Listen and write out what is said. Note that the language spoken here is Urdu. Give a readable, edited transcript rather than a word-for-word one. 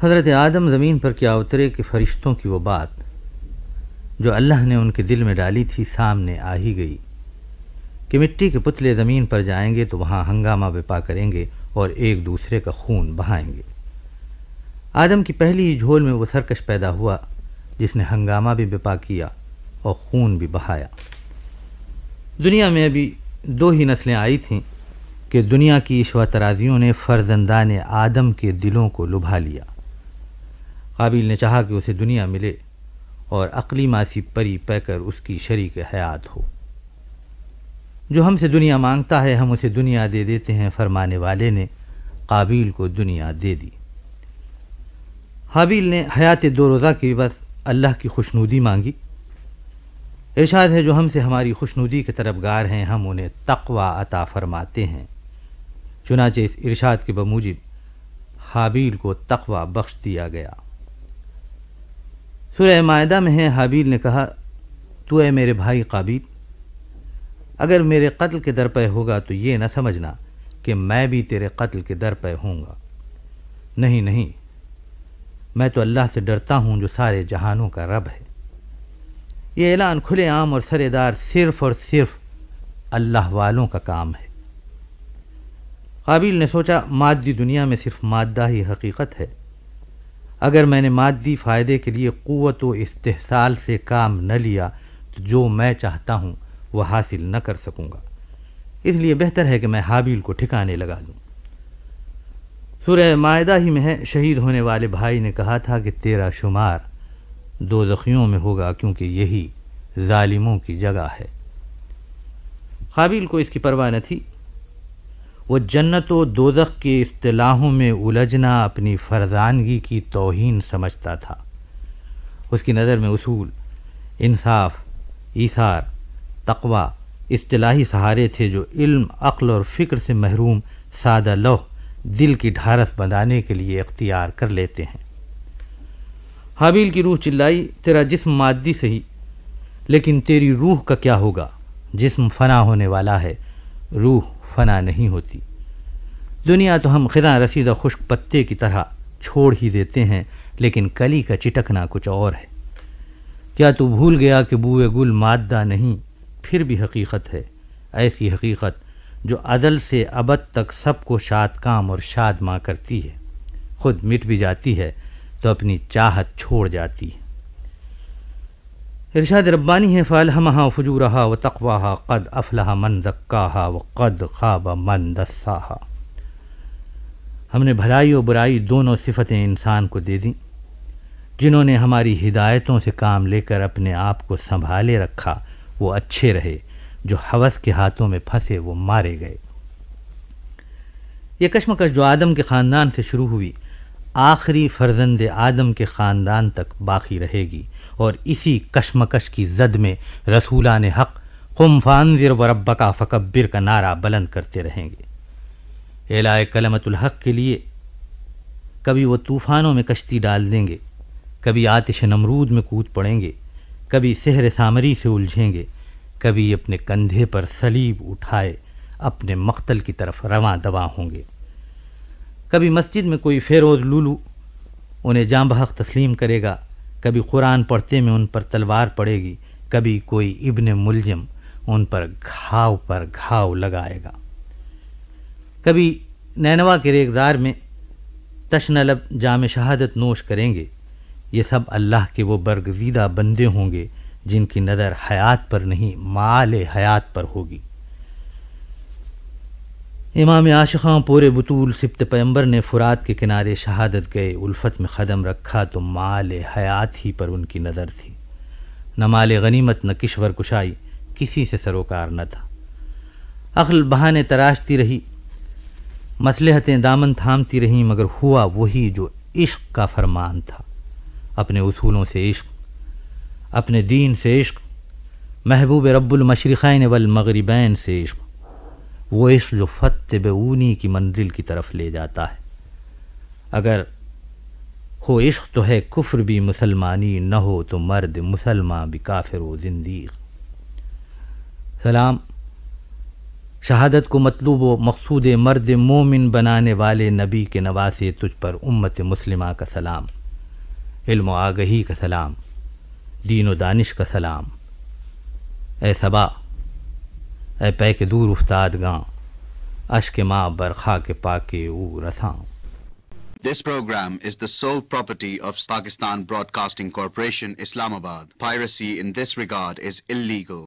حضرت آدم زمین پر کیا اترے کہ فرشتوں کی وہ بات جو اللہ نے ان کے دل میں ڈالی تھی سامنے آ ہی گئی کہ مٹی کے پتلے زمین پر جائیں گے تو وہاں ہنگامہ بپا کریں گے اور ایک دوسرے کا خون بہائیں گے۔ آدم کی پہلی ہی جھول میں وہ سرکش پیدا ہوا جس نے ہنگامہ بھی بپا کیا اور خون بھی بہایا۔ دنیا میں ابھی 2 ہی نسلیں آئی تھیں کہ دنیا کی عشوہ ترازیوں نے فرزندان آدم کے دلوں کو لبھا لیا۔ قابیل نے چاہا کہ اسے دنیا ملے اور عقلی ماسی پری پہ کر اس کی شریک حیات ہو۔ جو ہم سے دنیا مانگتا ہے ہم اسے دنیا دے دیتے ہیں، فرمانے والے نے قابیل کو دنیا دے دی۔ حابیل نے حیات 2 روزہ کی بس اللہ کی خوشنودی مانگی۔ ارشاد ہے جو ہم سے ہماری خوشنودی کے طلبگار ہیں ہم انہیں تقوی عطا فرماتے ہیں۔ چنانچہ اس ارشاد کے بموجب حابیل کو تقوی بخش دیا گیا۔ سورہ مائدہ میں ہے حابیل نے کہا تو اے میرے بھائی قابیل اگر میرے قتل کے در پہ ہوگا تو یہ نہ سمجھنا کہ میں بھی تیرے قتل کے در پہ ہوں گا۔ نہیں نہیں، میں تو اللہ سے ڈرتا ہوں جو سارے جہانوں کا رب ہے۔ یہ اعلان کھلے عام اور سرے دار صرف اور صرف اللہ والوں کا کام ہے۔ قابیل نے سوچا مادی دنیا میں صرف مادہ ہی حقیقت ہے، اگر میں نے مادی فائدے کے لیے قوت و استحصال سے کام نہ لیا تو جو میں چاہتا ہوں وہ حاصل نہ کر سکوں گا، اس لیے بہتر ہے کہ میں حابیل کو ٹھکانے لگا دوں۔ سورہ مائدہ ہی میں ہے شہید ہونے والے بھائی نے کہا تھا کہ تیرا شمار دوزخیوں میں ہوگا کیونکہ یہی ظالموں کی جگہ ہے۔ قابیل کو اس کی پرواہ نہ تھی، وہ جنت و دوزخ کی اصطلاحوں میں الجھنا اپنی فرزانگی کی توہین سمجھتا تھا۔ اس کی نظر میں اصول، انصاف، ایثار، تقوی اصطلاحی سہارے تھے جو علم، عقل اور فکر سے محروم سادہ لوح دل کی ڈھارس بندانے کے لیے اختیار کر لیتے ہیں۔ حابیل کی روح چلائی تیرا جسم مادی صحیح لیکن تیری روح کا کیا ہوگا؟ جسم فنا ہونے والا ہے، روح فنا نہیں ہوتی۔ دنیا تو ہم خزاں رسیدہ خشک پتے کی طرح چھوڑ ہی دیتے ہیں لیکن کلی کا چٹکنا کچھ اور ہے۔ کیا تو بھول گیا کہ بوئے گل مادہ نہیں پھر بھی حقیقت ہے، ایسی حقیقت جو ازل سے ابد تک سب کو شاد کام اور شادماں کرتی ہے، خود مٹ بھی جاتی ہے تو اپنی چاہت چھوڑ جاتی ہے۔ ارشاد ربانی ہے فَأَلْهَمَهَا فُجُورَهَا وَتَقْوَاهَا قَدْ أَفْلَحَ مَنْ زَكَّاهَا وَقَدْ خَابَ مَنْ دَسَّاهَا۔ ہم نے بھلائی و برائی دونوں صفتیں انسان کو دے دیں، جنہوں نے ہماری ہدایتوں سے کام لے کر اپنے آپ کو سنبھالے رکھا وہ اچھے رہے، جو ہوس کے ہاتھوں میں پھنسے وہ مارے گئے۔ یہ کشمکش جو آدم کے خاندان سے شروع ہوئی آخری فرزند آدم کے خاندان تک باقی رہے گی، اور اسی کشمکش کی زد میں رسولان حق قم فانذر وربک فکبر کا نعرہ بلند کرتے رہیں گے۔ اعلاء کلمت الحق کے لیے کبھی وہ طوفانوں میں کشتی ڈال دیں گے، کبھی آتش نمرود میں کود پڑیں گے، کبھی سحر سامری سے الجھیں گے، کبھی اپنے کندھے پر صلیب اٹھائے اپنے مقتل کی طرف رواں دواں ہوں گے۔ کبھی مسجد میں کوئی فیروز لولو انہیں جاں بحق تسلیم کرے گا، کبھی قرآن پڑھتے میں ان پر تلوار پڑے گی، کبھی کوئی ابن ملجم ان پر گھاؤ لگائے گا۔ کبھی نینوا کے ریگزار میں تشنہ لب جام شہادت نوش کریں گے۔ یہ سب اللہ کے وہ برگزیدہ بندے ہوں گے جن کی نظر حیات پر نہیں مال حیات پر ہوگی۔ امام عاشقاں پورے بطول سبت پیمبر نے فرات کے کنارے شہادت گئے الفت میں قدم رکھا تو مال حیات ہی پر ان کی نظر تھی، نہ مال غنیمت نہ کشور کشائی، کسی سے سروکار نہ تھا۔ عقل بہانے تراشتی رہی، مصلحتیں دامن تھامتی رہیں، مگر ہوا وہی جو عشق کا فرمان تھا۔ اپنے اصولوں سے عشق، اپنے دین سے عشق، محبوب رب المشرقین والمغربین سے عشق، وہ عشق جو فتبعونی کی منزل کی طرف لے جاتا ہے۔ اگر ہو عشق تو ہے کفر بھی مسلمانی، نہ ہو تو مرد مسلمان بھی کافر و زندیق۔ سلام شہادت کو مطلوب و مقصود مرد مومن بنانے والے نبی کے نواسے تجھ پر امت مسلمہ کا سلام، علم و آگہی کا سلام، دین و دانش کا سلام۔ اے صبا، اے پے کے دور افتاد گاں، اشک ماں بر خاک پاکے او رساں۔ This program is the sole property of Pakistan Broadcasting Corporation, Islamabad. Piracy in this regard is illegal.